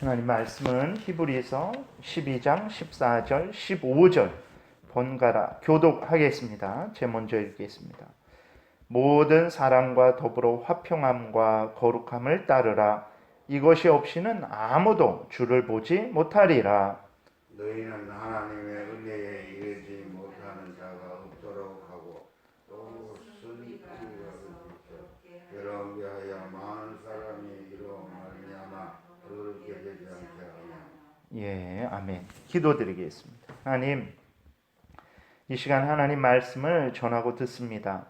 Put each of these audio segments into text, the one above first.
하나님 말씀은 히브리서 12장 14절 15절 번갈아 교독하겠습니다. 제가 먼저 읽겠습니다. 모든 사랑과 더불어 화평함과 거룩함을 따르라. 이것이 없이는 아무도 주를 보지 못하리라. 너희는 하나님의 은혜에 이르지 못하는 자가 없도록 하고 또 선지자를 비춰 여러분께 하여 많은 사람이 이로 말미암아 그렇게 되지 않게 하냐. 예, 아멘. 기도드리겠습니다. 하나님, 이 시간 하나님 말씀을 전하고 듣습니다.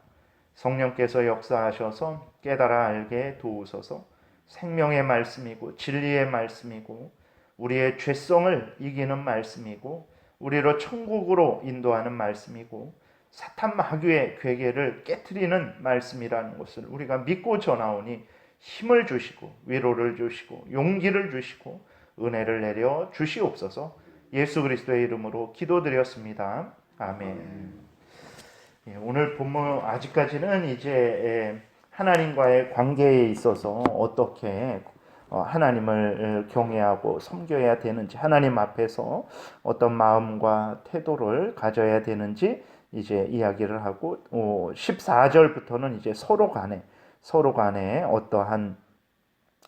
성령께서 역사하셔서 깨달아 알게 도우소서. 생명의 말씀이고 진리의 말씀이고 우리의 죄성을 이기는 말씀이고 우리로 천국으로 인도하는 말씀이고 사탄 마귀의 괴계를 깨트리는 말씀이라는 것을 우리가 믿고 전하오니 힘을 주시고 위로를 주시고 용기를 주시고 은혜를 내려 주시옵소서. 예수 그리스도의 이름으로 기도드렸습니다. 아멘. 오늘 본문 아직까지는 이제 하나님과의 관계에 있어서 어떻게 하나님을 경외하고 섬겨야 되는지, 하나님 앞에서 어떤 마음과 태도를 가져야 되는지 이제 이야기를 하고 14절부터는 이제 서로 간에 어떠한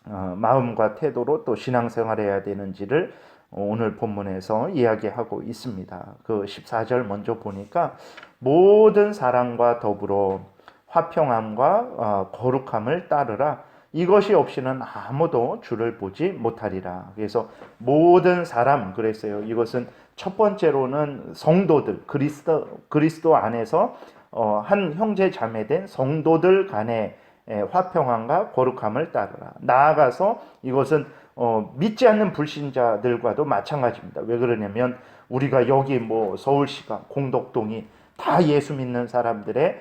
마음과 태도로 또 신앙생활해야 되는지를 오늘 본문에서 이야기하고 있습니다. 그 14절 먼저 보니까 모든 사랑과 더불어 화평함과 거룩함을 따르라. 이것이 없이는 아무도 주를 보지 못하리라. 그래서 모든 사람 그랬어요. 이것은 첫 번째로는 성도들, 그리스도 안에서 한 형제 자매된 성도들 간의 화평함과 거룩함을 따르라. 나아가서 이것은 믿지 않는 불신자들과도 마찬가지입니다. 왜 그러냐면 우리가 여기 서울시가 공덕동이 다 예수 믿는 사람들의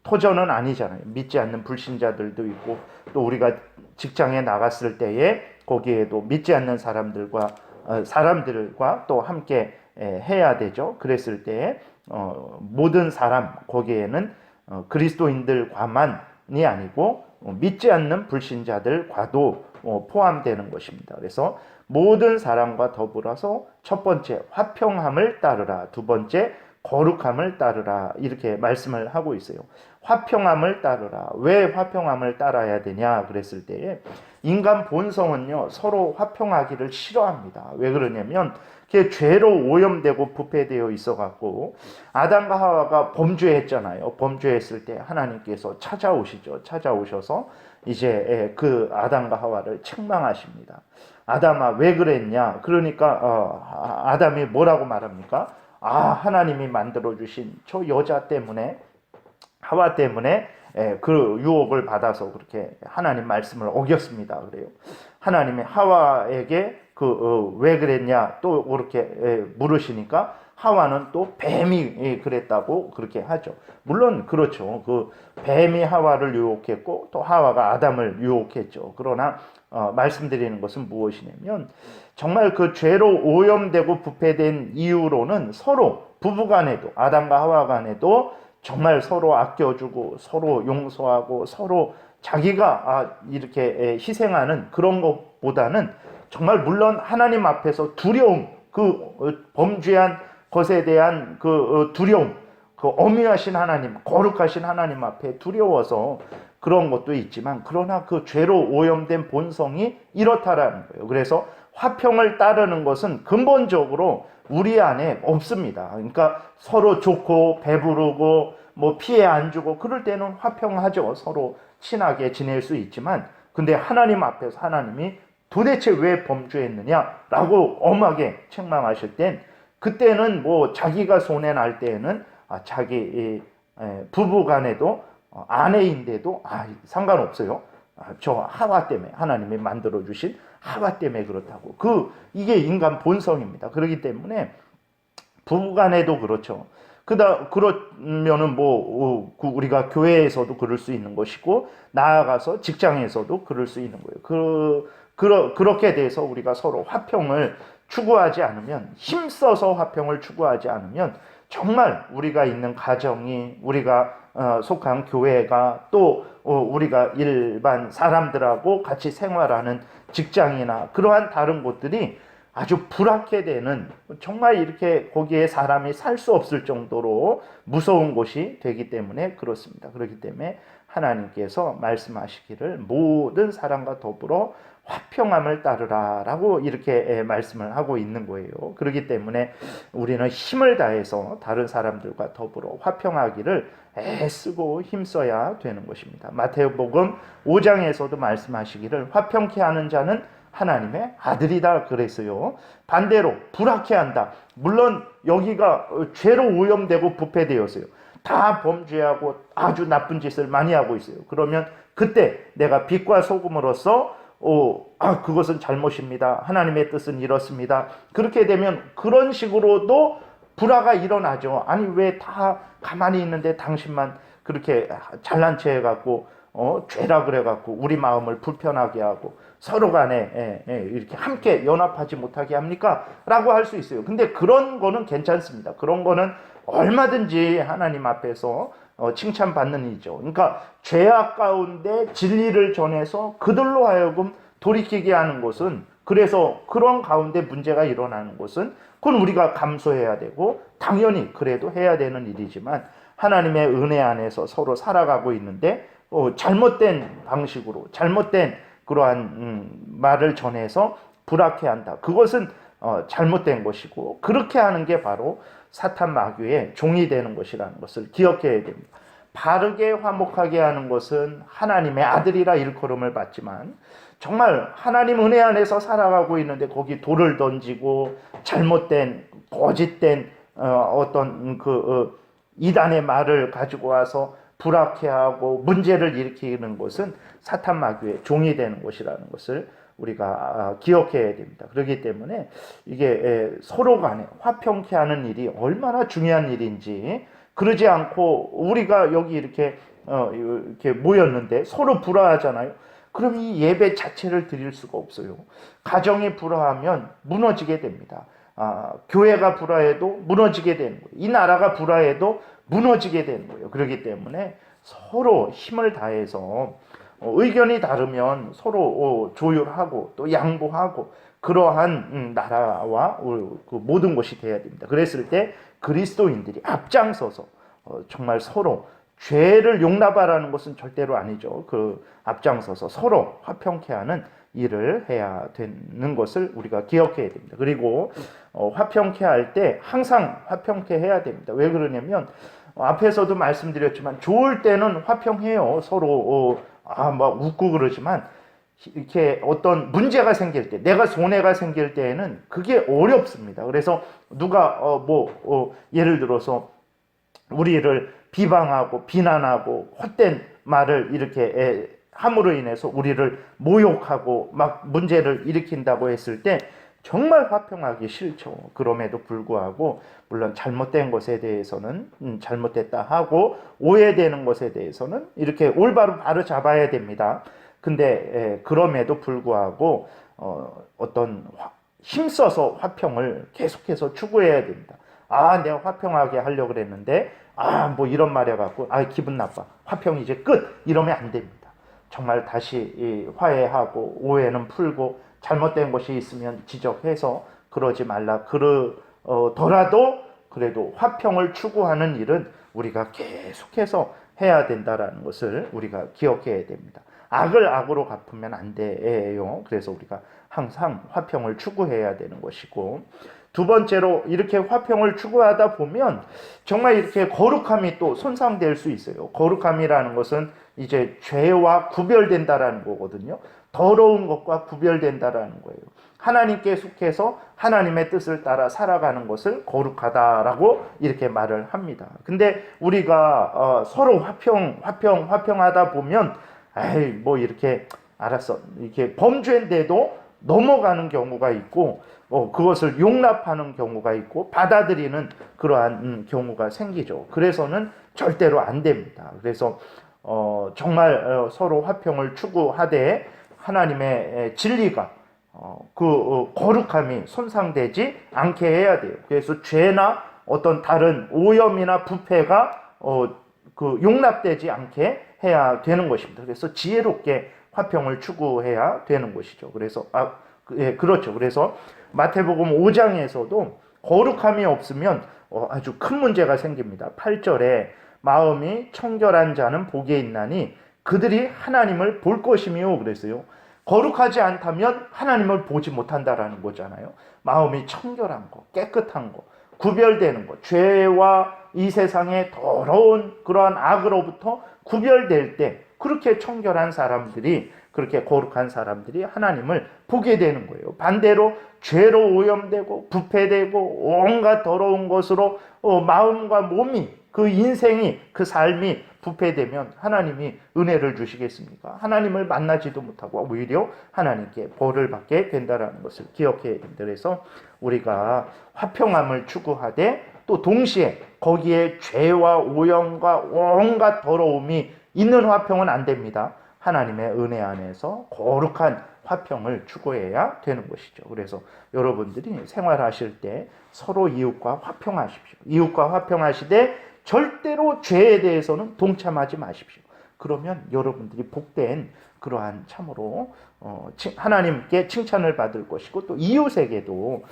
토전은 아니잖아요. 믿지 않는 불신자들도 있고 또 우리가 직장에 나갔을 때에 거기에도 믿지 않는 사람들과 또 함께 해야 되죠. 그랬을 때에 모든 사람 거기에는 그리스도인들과만이 아니고 믿지 않는 불신자들과도 포함되는 것입니다. 그래서 모든 사람과 더불어서 첫 번째 화평함을 따르라, 두 번째 거룩함을 따르라 이렇게 말씀을 하고 있어요. 화평함을 따르라. 왜 화평함을 따라야 되냐 그랬을 때에 인간 본성은요 서로 화평하기를 싫어합니다. 왜 그러냐면 그게 죄로 오염되고 부패되어 있어갖고 아담과 하와가 범죄했잖아요. 범죄했을 때 하나님께서 찾아오셔서 이제 그 아담과 하와를 책망하십니다. 아담아 왜 그랬냐? 그러니까 아담이 뭐라고 말합니까? 하나님이 만들어주신 저 여자 때문에 하와 때문에 그 유혹을 받아서 그렇게 하나님 말씀을 어겼습니다. 그래요. 하나님이 하와에게 왜 그랬냐 또 그렇게 물으시니까 하와는 또 뱀이 그랬다고 그렇게 하죠. 물론 그렇죠. 그 뱀이 하와를 유혹했고 또 하와가 아담을 유혹했죠. 그러나 말씀드리는 것은 무엇이냐면 정말 그 죄로 오염되고 부패된 이유로는 서로 부부간에도 아담과 하와 간에도 정말 서로 아껴주고 서로 용서하고 서로 자기가 이렇게 희생하는 그런 것보다는 정말 물론 하나님 앞에서 두려움, 그 범죄한 것에 대한 그 두려움, 그 엄위하신 하나님, 거룩하신 하나님 앞에 두려워서 그런 것도 있지만 그러나 그 죄로 오염된 본성이 이렇다라는 거예요. 그래서 화평을 따르는 것은 근본적으로 우리 안에 없습니다. 그러니까 서로 좋고 배부르고 피해 안 주고 그럴 때는 화평하죠. 서로 친하게 지낼 수 있지만 근데 하나님 앞에서 하나님이 도대체 왜 범죄했느냐라고 엄하게 책망하실 땐 그때는 자기가 손해 날 때에는 자기 부부 간에도 아내인데도 상관없어요. 저 하와 때문에 하나님이 만들어 주신 하와 때문에 그렇다고. 이게 인간 본성입니다. 그렇기 때문에 부부 간에도 그렇죠. 그러면은 우리가 교회에서도 그럴 수 있는 것이고 나아가서 직장에서도 그럴 수 있는 거예요. 그렇게 돼서 우리가 서로 화평을 추구하지 않으면 힘써서 화평을 추구하지 않으면 정말 우리가 있는 가정이, 우리가 속한 교회가, 또 우리가 일반 사람들하고 같이 생활하는 직장이나 그러한 다른 곳들이 아주 불악해 되는, 정말 이렇게 거기에 사람이 살 수 없을 정도로 무서운 곳이 되기 때문에 그렇습니다. 그렇기 때문에 하나님께서 말씀하시기를 모든 사람과 더불어 화평함을 따르라 라고 이렇게 말씀을 하고 있는 거예요. 그렇기 때문에 우리는 힘을 다해서 다른 사람들과 더불어 화평하기를 애쓰고 힘써야 되는 것입니다. 마태복음 5장에서도 말씀하시기를 화평케 하는 자는 하나님의 아들이다 그랬어요. 반대로 불악해 한다. 물론 여기가 죄로 오염되고 부패되었어요. 다 범죄하고 아주 나쁜 짓을 많이 하고 있어요. 그러면 그때 내가 빛과 소금으로서 그것은 잘못입니다. 하나님의 뜻은 이렇습니다. 그렇게 되면 그런 식으로도 불화가 일어나죠. 아니 왜 다 가만히 있는데 당신만 그렇게 잘난 체 해갖고 죄라 그래갖고 우리 마음을 불편하게 하고 서로 간에 이렇게 함께 연합하지 못하게 합니까? 라고 할 수 있어요. 근데 그런 거는 괜찮습니다. 그런 거는 얼마든지 하나님 앞에서 칭찬받는 일이죠. 그러니까 죄악 가운데 진리를 전해서 그들로 하여금 돌이키게 하는 것은, 그래서 그런 가운데 문제가 일어나는 것은 그건 우리가 감수해야 되고 당연히 그래도 해야 되는 일이지만, 하나님의 은혜 안에서 서로 살아가고 있는데 잘못된 방식으로 잘못된 그러한 말을 전해서 불악해한다. 그것은 잘못된 것이고, 그렇게 하는 게 바로 사탄 마귀의 종이 되는 것이라는 것을 기억해야 됩니다. 바르게 화목하게 하는 것은 하나님의 아들이라 일컬음을 받지만, 정말 하나님 은혜 안에서 살아가고 있는데 거기 돌을 던지고 잘못된 거짓된 어떤 이단의 말을 가지고 와서 불악해하고 문제를 일으키는 것은 사탄 마귀의 종이 되는 것이라는 것을 우리가 기억해야 됩니다. 그렇기 때문에 이게 서로 간에 화평케 하는 일이 얼마나 중요한 일인지, 그러지 않고 우리가 여기 이렇게 모였는데 서로 불화하잖아요. 그럼 이 예배 자체를 드릴 수가 없어요. 가정이 불화하면 무너지게 됩니다. 교회가 불화해도 무너지게 되는 거예요. 이 나라가 불화해도 무너지게 되는 거예요. 그렇기 때문에 서로 힘을 다해서 의견이 다르면 서로 조율하고 또 양보하고 그러한 나라와 그 모든 것이 돼야 됩니다. 그랬을 때 그리스도인들이 앞장서서 정말 서로 죄를 용납하라는 것은 절대로 아니죠. 그 앞장서서 서로 화평케 하는 일을 해야 되는 것을 우리가 기억해야 됩니다. 그리고 화평케 할 때 항상 화평케 해야 됩니다. 왜 그러냐면 앞에서도 말씀드렸지만 좋을 때는 화평해요. 서로 막 웃고 그러지만 이렇게 어떤 문제가 생길 때, 내가 손해가 생길 때에는 그게 어렵습니다. 그래서 누가 예를 들어서 우리를 비방하고 비난하고 헛된 말을 이렇게 함으로 인해서 우리를 모욕하고 막 문제를 일으킨다고 했을 때 정말 화평하기 싫죠. 그럼에도 불구하고 물론 잘못된 것에 대해서는 잘못됐다 하고 오해되는 것에 대해서는 이렇게 올바로 바로 잡아야 됩니다. 근데 그럼에도 불구하고 어떤 힘써서 화평을 계속해서 추구해야 됩니다. 내가 화평하게 하려고 그랬는데 뭐 이런 말 해갖고 기분 나빠, 화평 이제 끝, 이러면 안 됩니다. 정말 다시 화해하고 오해는 풀고 잘못된 것이 있으면 지적해서 그러지 말라 그러더라도 그래도 화평을 추구하는 일은 우리가 계속해서 해야 된다라는 것을 우리가 기억해야 됩니다. 악을 악으로 갚으면 안 돼요. 그래서 우리가 항상 화평을 추구해야 되는 것이고, 두 번째로 이렇게 화평을 추구하다 보면 정말 이렇게 거룩함이 또 손상될 수 있어요. 거룩함이라는 것은 이제 죄와 구별된다라는 거거든요. 더러운 것과 구별된다라는 거예요. 하나님께 속해서 하나님의 뜻을 따라 살아가는 것을 거룩하다라고 이렇게 말을 합니다. 근데 우리가 서로 화평하다 보면 뭐 이렇게 알았어, 이렇게 범죄인데도 넘어가는 경우가 있고 그것을 용납하는 경우가 있고 받아들이는 그러한 경우가 생기죠. 그래서는 절대로 안 됩니다. 그래서 정말 서로 화평을 추구하되 하나님의 진리가 그 거룩함이 손상되지 않게 해야 돼요. 그래서 죄나 어떤 다른 오염이나 부패가 용납되지 않게 해야 되는 것입니다. 그래서 지혜롭게 화평을 추구해야 되는 것이죠. 그래서 그렇죠. 그래서 마태복음 5장에서도 거룩함이 없으면 아주 큰 문제가 생깁니다. 8절에 마음이 청결한 자는 복이 있나니 그들이 하나님을 볼 것이며 그랬어요. 거룩하지 않다면 하나님을 보지 못한다라는 거잖아요. 마음이 청결한 거, 깨끗한 거, 구별되는 것, 죄와 이 세상의 더러운 그러한 악으로부터 구별될 때 그렇게 청결한 사람들이, 그렇게 거룩한 사람들이 하나님을 보게 되는 거예요. 반대로 죄로 오염되고 부패되고 온갖 더러운 것으로 마음과 몸이, 그 인생이, 그 삶이 부패되면 하나님이 은혜를 주시겠습니까? 하나님을 만나지도 못하고 오히려 하나님께 벌을 받게 된다는 것을 기억해야 됩니다. 그래서 우리가 화평함을 추구하되 또 동시에 거기에 죄와 오염과 온갖 더러움이 있는 화평은 안 됩니다. 하나님의 은혜 안에서 거룩한 화평을 추구해야 되는 것이죠. 그래서 여러분들이 생활하실 때 서로 이웃과 화평하십시오. 이웃과 화평하시되 절대로 죄에 대해서는 동참하지 마십시오. 그러면 여러분들이 복된 그러한 참으로 하나님께 칭찬을 받을 것이고 또 이웃에게도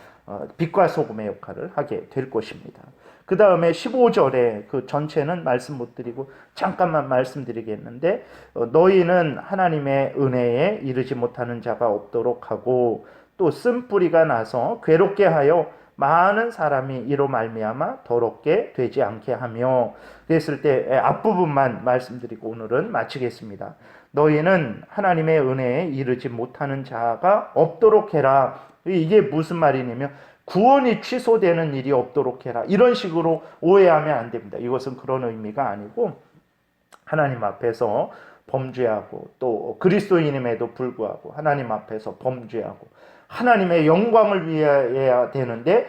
빛과 소금의 역할을 하게 될 것입니다. 그 다음에 15절에 그 전체는 말씀 못 드리고 잠깐만 말씀드리겠는데 너희는 하나님의 은혜에 이르지 못하는 자가 없도록 하고 또 쓴뿌리가 나서 괴롭게 하여 많은 사람이 이로 말미암아 더럽게 되지 않게 하며, 그랬을 때 앞부분만 말씀드리고 오늘은 마치겠습니다. 너희는 하나님의 은혜에 이르지 못하는 자가 없도록 해라. 이게 무슨 말이냐면 구원이 취소되는 일이 없도록 해라. 이런 식으로 오해하면 안 됩니다. 이것은 그런 의미가 아니고 하나님 앞에서 범죄하고 또 그리스도인임에도 불구하고 하나님 앞에서 범죄하고 하나님의 영광을 위해야 되는데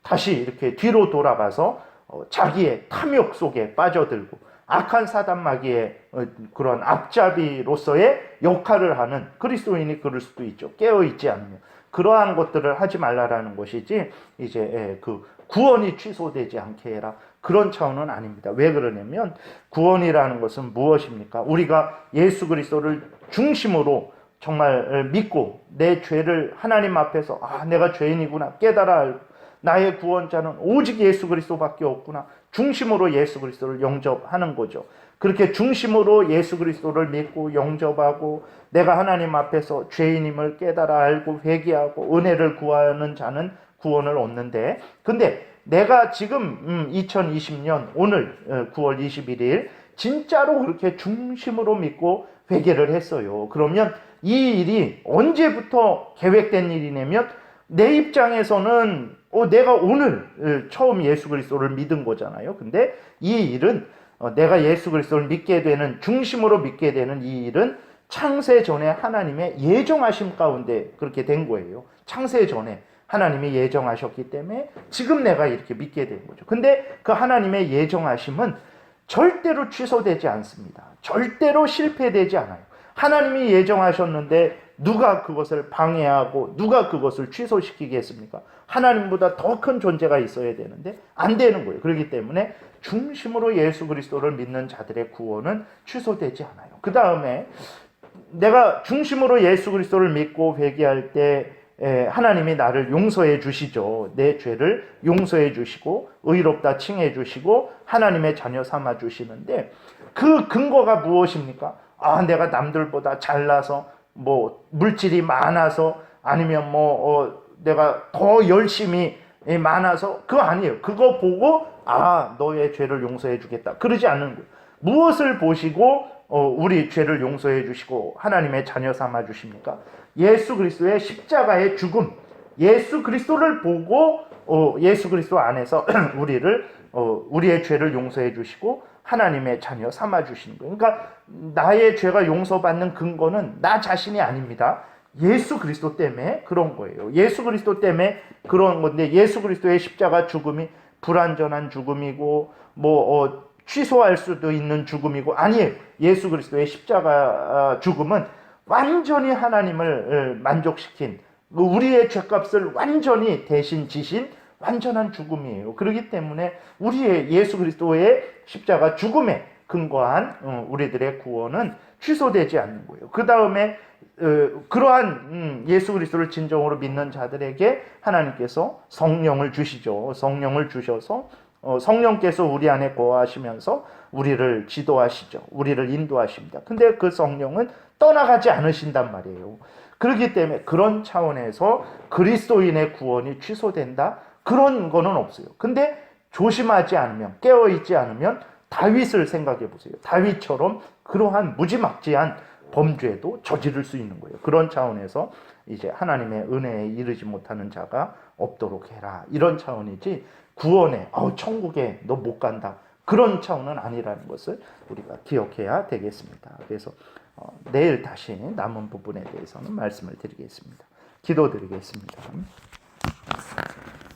다시 이렇게 뒤로 돌아가서 자기의 탐욕 속에 빠져들고 악한 사단 마귀의 그런 앞잡이로서의 역할을 하는 그리스도인이 그럴 수도 있죠. 깨어있지 않으면. 그러한 것들을 하지 말라라는 것이지 이제 그 구원이 취소되지 않게 해라. 그런 차원은 아닙니다. 왜 그러냐면 구원이라는 것은 무엇입니까? 우리가 예수 그리스도를 중심으로 정말 믿고 내 죄를 하나님 앞에서 내가 죄인이구나 깨달아 알고 나의 구원자는 오직 예수 그리스도밖에 없구나 중심으로 예수 그리스도를 영접하는 거죠. 그렇게 중심으로 예수 그리스도를 믿고 영접하고 내가 하나님 앞에서 죄인임을 깨달아 알고 회개하고 은혜를 구하는 자는 구원을 얻는데, 근데 내가 지금 2020년 오늘 9월 21일 진짜로 그렇게 중심으로 믿고 회개를 했어요. 그러면 이 일이 언제부터 계획된 일이냐면 내 입장에서는 내가 오늘 처음 예수 그리스도를 믿은 거잖아요. 근데 이 일은 내가 예수 그리스도를 믿게 되는, 중심으로 믿게 되는 이 일은 창세 전에 하나님의 예정하심 가운데 그렇게 된 거예요. 창세 전에 하나님이 예정하셨기 때문에 지금 내가 이렇게 믿게 된 거죠. 근데 그 하나님의 예정하심은 절대로 취소되지 않습니다. 절대로 실패되지 않아요. 하나님이 예정하셨는데 누가 그것을 방해하고 누가 그것을 취소시키겠습니까? 하나님보다 더 큰 존재가 있어야 되는데 안 되는 거예요. 그렇기 때문에 중심으로 예수 그리스도를 믿는 자들의 구원은 취소되지 않아요. 그 다음에 내가 중심으로 예수 그리스도를 믿고 회개할 때 하나님이 나를 용서해 주시죠. 내 죄를 용서해 주시고 의롭다 칭해 주시고 하나님의 자녀 삼아 주시는데 그 근거가 무엇입니까? 내가 남들보다 잘나서 물질이 많아서 아니면 내가 더 열심히 많아서 그거 아니에요. 그거 보고 너의 죄를 용서해 주겠다 그러지 않는 거예요. 무엇을 보시고 우리 죄를 용서해 주시고 하나님의 자녀 삼아 주십니까? 예수 그리스도의 십자가의 죽음, 예수 그리스도를 보고 예수 그리스도 안에서 우리의 죄를 용서해 주시고 하나님의 자녀 삼아 주시는 거예요. 그러니까 나의 죄가 용서받는 근거는 나 자신이 아닙니다. 예수 그리스도 때문에 그런 거예요. 예수 그리스도 때문에 그런 건데 예수 그리스도의 십자가 죽음이 불완전한 죽음이고 취소할 수도 있는 죽음이고 아니에요. 예수 그리스도의 십자가 죽음은 완전히 하나님을 만족시킨, 우리의 죄값을 완전히 대신 지신 완전한 죽음이에요. 그렇기 때문에 우리의 예수 그리스도의 십자가 죽음에 근거한 우리들의 구원은 취소되지 않는 거예요. 그 다음에 그러한 예수 그리스도를 진정으로 믿는 자들에게 하나님께서 성령을 주시죠. 성령을 주셔서 성령께서 우리 안에 거하시면서 우리를 지도하시죠. 우리를 인도하십니다. 근데 그 성령은 떠나가지 않으신단 말이에요. 그렇기 때문에 그런 차원에서 그리스도인의 구원이 취소된다? 그런 거는 없어요. 근데 조심하지 않으면, 깨어있지 않으면 다윗을 생각해 보세요. 다윗처럼 그러한 무지막지한 범죄도 저지를 수 있는 거예요. 그런 차원에서 이제 하나님의 은혜에 이르지 못하는 자가 없도록 해라. 이런 차원이지 구원에 천국에 너 못 간다. 그런 차원은 아니라는 것을 우리가 기억해야 되겠습니다. 그래서 내일 다시 남은 부분에 대해서는 말씀을 드리겠습니다. 기도드리겠습니다.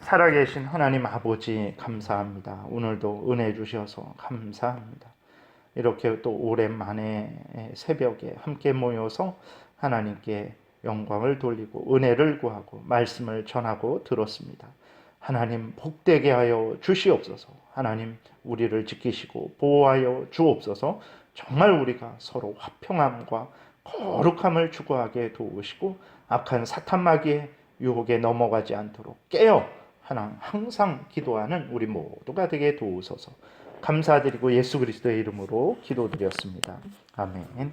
살아계신 하나님 아버지 감사합니다. 오늘도 은혜 주셔서 감사합니다. 이렇게 또 오랜만에 새벽에 함께 모여서 하나님께 영광을 돌리고 은혜를 구하고 말씀을 전하고 들었습니다. 하나님 복되게 하여 주시옵소서. 하나님 우리를 지키시고 보호하여 주옵소서. 정말 우리가 서로 화평함과 거룩함을 추구하게 도우시고 악한 사탄 마귀의 유혹에 넘어가지 않도록 깨어 하나님 항상 기도하는 우리 모두가 되게 도우소서. 감사드리고 예수 그리스도의 이름으로 기도드렸습니다. 아멘.